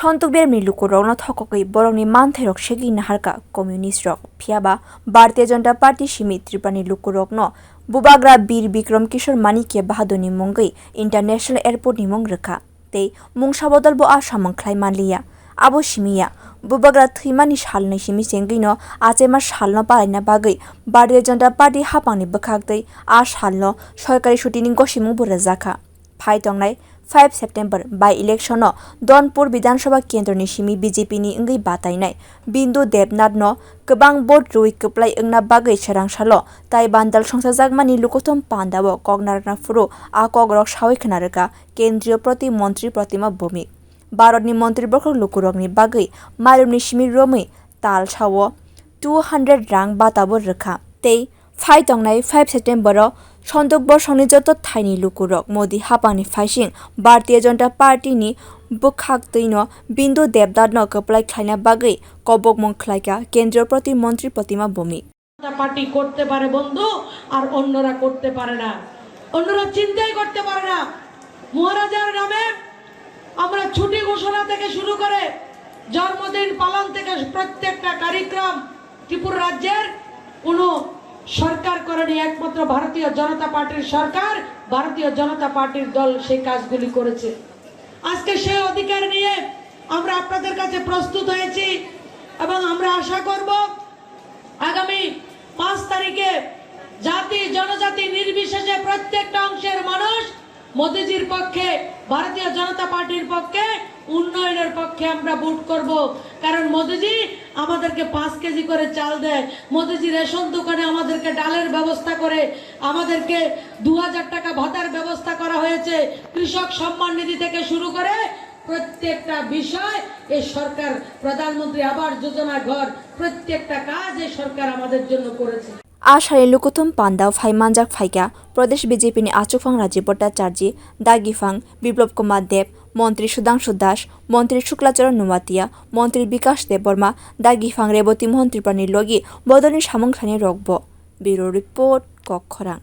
Sontuk miluku rokno thokokoi borokni manthairok segi naharka communist rok phiaba Bharatiya Janata Party simi Tripurani lukurokno bubagra Bir Bikram Kishore Manikia Bahadurni mungoi International Airport ni mung rekha tei mung sabodal bo asamang khlai manliya abo simiya bubagra thimani salnai simi sengino achema salno paraina bagai Bharatiya Janata Party hapangni bwkhaktei a salno sorkari shooting gosimung burajaka phai tongnai 5 September by election no Donpur Bidhan Sabha Kendra ni simi BJP ni ngai batainai Bindu Debnath no kebang board rui keplai engna bagai serang salo tai bandal songsajagmani lukothom pandawo kognarna furu a kogrok sawi khnareka kendriyo proti mantri Pratima Bhumik Bharatni mantri borok lukurokni bagai marumni simi romai tal sawo 200 rang batabo rekha tei phai tongnai 5 September ro Sontuk borsongni joto thaini lukurok Modi hapangni phaising Bharatiya Janata Party ni bukhaktei no Bindu Debnath no keplai khlaina bagai kobokmung khlaika kendriyo proti mantri Pratima Bhumik party করতে পারে বন্ধু আর অন্যরা করতে পারে না অন্যরা চিন্তাই করতে পারে না মহারাজার নামে আমরা ছুটি ঘোষণা থেকে শুরু করে জন্মদিন পালন থেকে প্রত্যেকটা কার্যক্রম ত্রিপুরা রাজ্যের কোনো সরকার করেনি একমাত্র ভারতীয় জনতা পার্টির সরকার ভারতীয় জনতা পার্টির দল সেই কাজগুলি করেছে আজকে সেই অধিকার নিয়ে আমরা আপনাদের কাছে প্রস্তুত হয়েছি এবং আমরা আশা করব আগামী 5 তারিখে জাতি জনজাতি নির্বিশেষে প্রত্যেকটা অংশের মানুষ মোদিজির পক্ষে ভারতীয় জনতা পার্টির পক্ষে উন্নয়নের পক্ষে আমরা ভোট করব কারণ মোদিজি আমাদেরকে 5 কেজি করে চাল দেয় মোদিজি রেশন দোকানে আমাদেরকে ডালের ব্যবস্থা করে আমাদেরকে 2000 টাকা ভাতার ব্যবস্থা করা হয়েছে কৃষক সম্মান নিধি থেকে শুরু করে প্রত্যেকটা বিষয় এই সরকার প্রধানমন্ত্রী আবাস যোজনা ঘর প্রত্যেকটা কাজ এই সরকার আমাদের জন্য করেছে Ashari lukuthum pandao phai manjak phaika Pradesh BJP ni Achukphang Rajiv Bhattacharya Dagifang Biplop Kumar Deb Montri Sudhanshu Das Montri Shuklacharan Numatia Montri Bikash Deborma Dagifang Reboti Mohan Tripurani logi Bodoni samung thlani rokbo Bureau Report Kokkhorang